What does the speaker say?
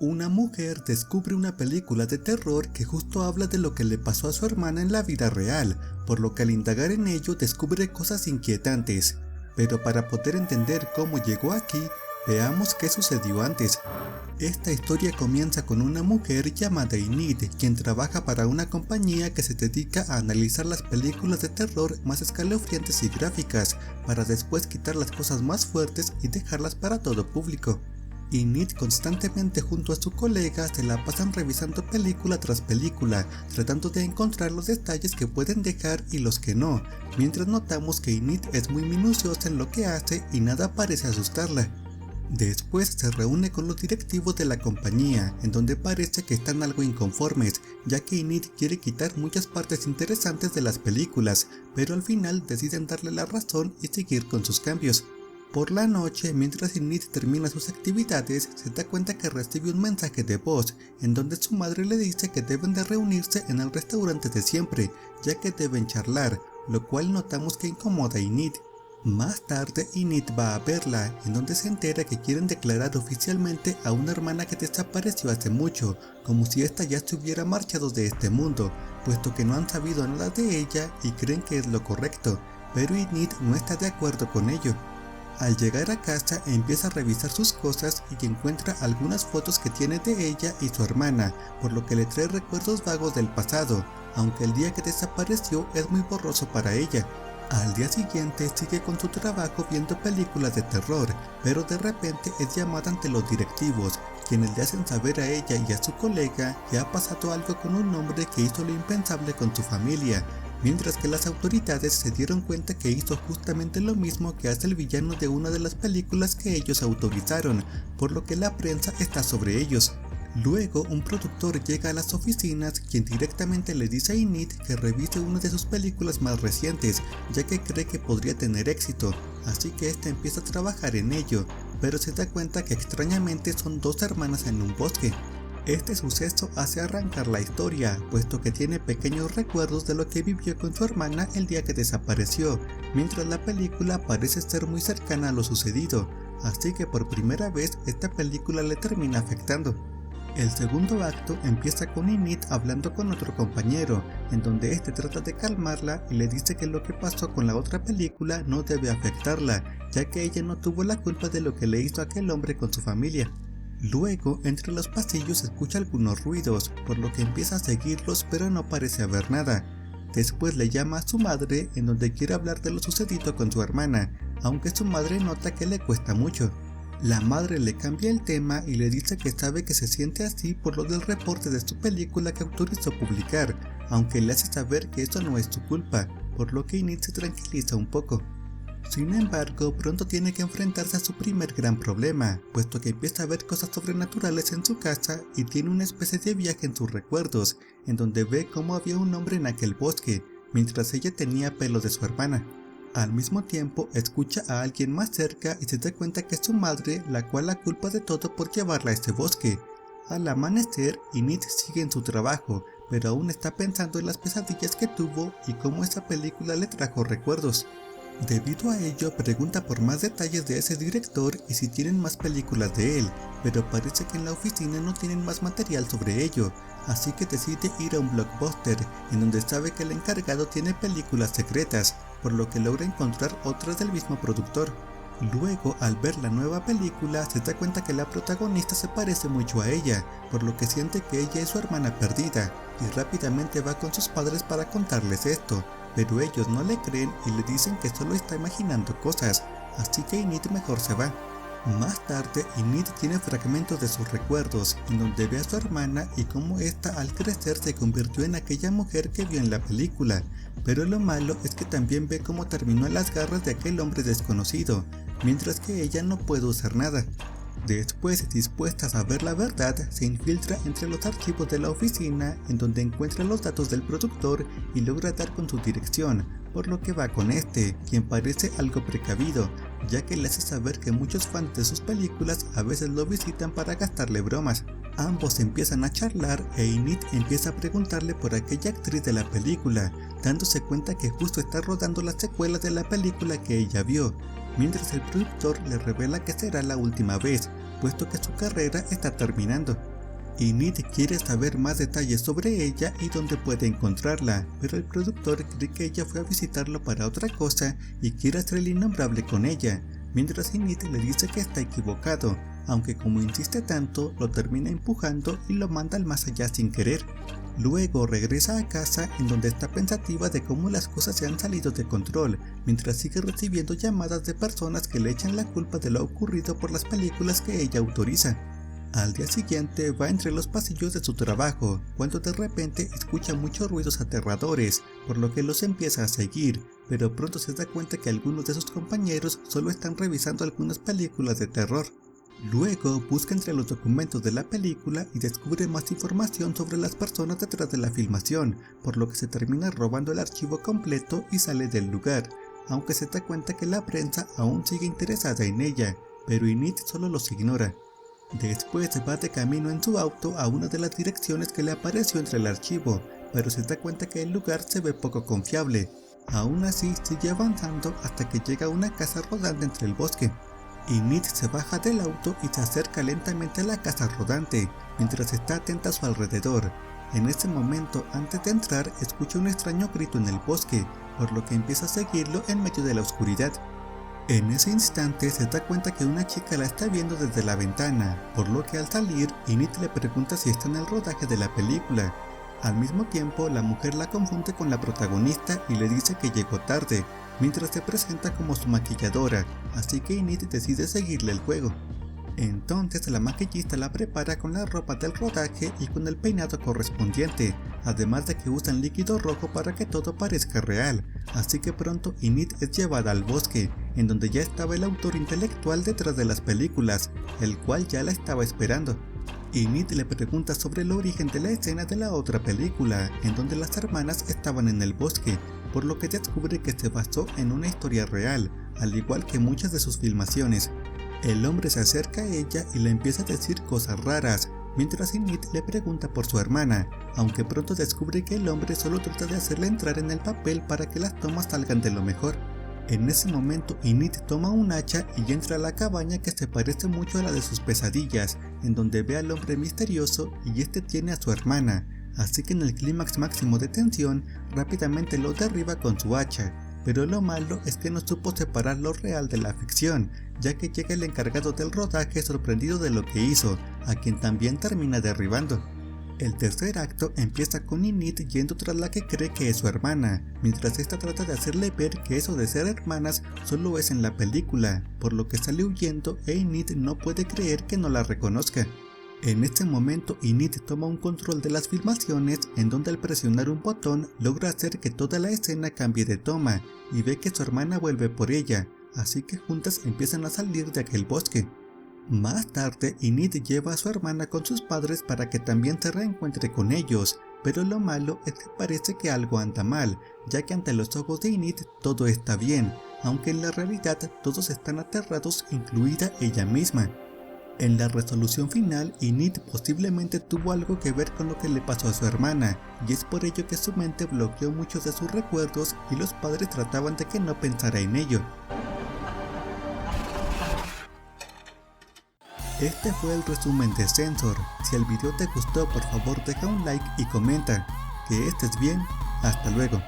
Una mujer descubre una película de terror que justo habla de lo que le pasó a su hermana en la vida real, por lo que al indagar en ello descubre cosas inquietantes. Pero para poder entender cómo llegó aquí, veamos qué sucedió antes. Esta historia comienza con una mujer llamada Enid, quien trabaja para una compañía que se dedica a analizar las películas de terror más escalofriantes y gráficas, para después quitar las cosas más fuertes y dejarlas para todo público. Enid constantemente junto a su colega se la pasan revisando película tras película, tratando de encontrar los detalles que pueden dejar y los que no, mientras notamos que Enid es muy minuciosa en lo que hace y nada parece asustarla. Después se reúne con los directivos de la compañía, en donde parece que están algo inconformes, ya que Enid quiere quitar muchas partes interesantes de las películas, pero al final deciden darle la razón y seguir con sus cambios. Por la noche, mientras Enid termina sus actividades, se da cuenta que recibe un mensaje de voz, en donde su madre le dice que deben de reunirse en el restaurante de siempre, ya que deben charlar, lo cual notamos que incomoda a Enid. Más tarde, Enid va a verla, en donde se entera que quieren declarar oficialmente a una hermana que desapareció hace mucho, como si ésta ya se hubiera marchado de este mundo, puesto que no han sabido nada de ella y creen que es lo correcto, pero Enid no está de acuerdo con ello. Al llegar a casa empieza a revisar sus cosas y encuentra algunas fotos que tiene de ella y su hermana, por lo que le trae recuerdos vagos del pasado, aunque el día que desapareció es muy borroso para ella. Al día siguiente sigue con su trabajo viendo películas de terror, pero de repente es llamada ante los directivos, quienes le hacen saber a ella y a su colega que ha pasado algo con un hombre que hizo lo impensable con su familia, mientras que las autoridades se dieron cuenta que hizo justamente lo mismo que hace el villano de una de las películas que ellos autorizaron, por lo que la prensa está sobre ellos. Luego, un productor llega a las oficinas, quien directamente le dice a Enid que revise una de sus películas más recientes, ya que cree que podría tener éxito, así que esta empieza a trabajar en ello, pero se da cuenta que extrañamente son dos hermanas en un bosque. Este suceso hace arrancar la historia, puesto que tiene pequeños recuerdos de lo que vivió con su hermana el día que desapareció, mientras la película parece ser muy cercana a lo sucedido, así que por primera vez esta película le termina afectando. El segundo acto empieza con Enid hablando con otro compañero, en donde este trata de calmarla y le dice que lo que pasó con la otra película no debe afectarla, ya que ella no tuvo la culpa de lo que le hizo aquel hombre con su familia. Luego, entre los pasillos escucha algunos ruidos, por lo que empieza a seguirlos pero no parece haber nada. Después le llama a su madre, en donde quiere hablar de lo sucedido con su hermana, aunque su madre nota que le cuesta mucho. La madre le cambia el tema y le dice que sabe que se siente así por lo del reporte de su película que autorizó publicar, aunque le hace saber que eso no es su culpa, por lo que Enid se tranquiliza un poco. Sin embargo, pronto tiene que enfrentarse a su primer gran problema, puesto que empieza a ver cosas sobrenaturales en su casa y tiene una especie de viaje en sus recuerdos, en donde ve cómo había un hombre en aquel bosque, mientras ella tenía pelo de su hermana. Al mismo tiempo, escucha a alguien más cerca y se da cuenta que es su madre, la cual la culpa de todo por llevarla a ese bosque. Al amanecer, Enid sigue en su trabajo, pero aún está pensando en las pesadillas que tuvo y cómo esa película le trajo recuerdos. Debido a ello, pregunta por más detalles de ese director y si tienen más películas de él, pero parece que en la oficina no tienen más material sobre ello, así que decide ir a un Blockbuster, en donde sabe que el encargado tiene películas secretas, por lo que logra encontrar otras del mismo productor. Luego, al ver la nueva película, se da cuenta que la protagonista se parece mucho a ella, por lo que siente que ella es su hermana perdida, y rápidamente va con sus padres para contarles esto, pero ellos no le creen y le dicen que solo está imaginando cosas, así que Enid mejor se va. Más tarde, Enid tiene fragmentos de sus recuerdos, en donde ve a su hermana y cómo ésta al crecer se convirtió en aquella mujer que vio en la película, pero lo malo es que también ve cómo terminó en las garras de aquel hombre desconocido, mientras que ella no puede usar nada. Después, dispuesta a saber la verdad, se infiltra entre los archivos de la oficina, en donde encuentra los datos del productor y logra dar con su dirección, por lo que va con este, quien parece algo precavido, ya que le hace saber que muchos fans de sus películas a veces lo visitan para gastarle bromas. Ambos empiezan a charlar e Enid empieza a preguntarle por aquella actriz de la película, dándose cuenta que justo está rodando la secuela de la película que ella vio, mientras el productor le revela que será la última vez, puesto que su carrera está terminando. Enid quiere saber más detalles sobre ella y dónde puede encontrarla, pero el productor cree que ella fue a visitarlo para otra cosa y quiere hacer el innombrable con ella, mientras Enid le dice que está equivocado, aunque como insiste tanto, lo termina empujando y lo manda al más allá sin querer. Luego regresa a casa en donde está pensativa de cómo las cosas se han salido de control, mientras sigue recibiendo llamadas de personas que le echan la culpa de lo ocurrido por las películas que ella autoriza. Al día siguiente va entre los pasillos de su trabajo, cuando de repente escucha muchos ruidos aterradores, por lo que los empieza a seguir, pero pronto se da cuenta que algunos de sus compañeros solo están revisando algunas películas de terror. Luego busca entre los documentos de la película y descubre más información sobre las personas detrás de la filmación, por lo que se termina robando el archivo completo y sale del lugar, aunque se da cuenta que la prensa aún sigue interesada en ella, pero Enid solo los ignora. Después va de camino en su auto a una de las direcciones que le apareció entre el archivo, pero se da cuenta que el lugar se ve poco confiable. Aún así sigue avanzando hasta que llega a una casa rodante entre el bosque. Enid se baja del auto y se acerca lentamente a la casa rodante, mientras está atenta a su alrededor. En ese momento, antes de entrar, escucha un extraño grito en el bosque, por lo que empieza a seguirlo en medio de la oscuridad. En ese instante se da cuenta que una chica la está viendo desde la ventana, por lo que al salir, Enid le pregunta si está en el rodaje de la película. Al mismo tiempo, la mujer la confunde con la protagonista y le dice que llegó tarde, mientras se presenta como su maquilladora, así que Enid decide seguirle el juego. Entonces la maquillista la prepara con la ropa del rodaje y con el peinado correspondiente, además de que usan líquido rojo para que todo parezca real, así que pronto Enid es llevada al bosque, en donde ya estaba el autor intelectual detrás de las películas, el cual ya la estaba esperando. Enid le pregunta sobre el origen de la escena de la otra película, en donde las hermanas estaban en el bosque, por lo que descubre que se basó en una historia real, al igual que muchas de sus filmaciones. El hombre se acerca a ella y le empieza a decir cosas raras, mientras Enid le pregunta por su hermana, aunque pronto descubre que el hombre solo trata de hacerle entrar en el papel para que las tomas salgan de lo mejor. En ese momento Enid toma un hacha y entra a la cabaña que se parece mucho a la de sus pesadillas, en donde ve al hombre misterioso y este tiene a su hermana, así que en el clímax máximo de tensión rápidamente lo derriba con su hacha. Pero lo malo es que no supo separar lo real de la ficción, ya que llega el encargado del rodaje sorprendido de lo que hizo, a quien también termina derribando. El tercer acto empieza con Enid yendo tras la que cree que es su hermana, mientras esta trata de hacerle ver que eso de ser hermanas solo es en la película, por lo que sale huyendo e Enid no puede creer que no la reconozca. En este momento Enid toma un control de las filmaciones en donde al presionar un botón logra hacer que toda la escena cambie de toma y ve que su hermana vuelve por ella, así que juntas empiezan a salir de aquel bosque. Más tarde Enid lleva a su hermana con sus padres para que también se reencuentre con ellos, pero lo malo es que parece que algo anda mal, ya que ante los ojos de Enid todo está bien, aunque en la realidad todos están aterrados, incluida ella misma. En la resolución final, Enid posiblemente tuvo algo que ver con lo que le pasó a su hermana, y es por ello que su mente bloqueó muchos de sus recuerdos y los padres trataban de que no pensara en ello. Este fue el resumen de Censor. Si el video te gustó, por favor deja un like y comenta. Que estés bien, hasta luego.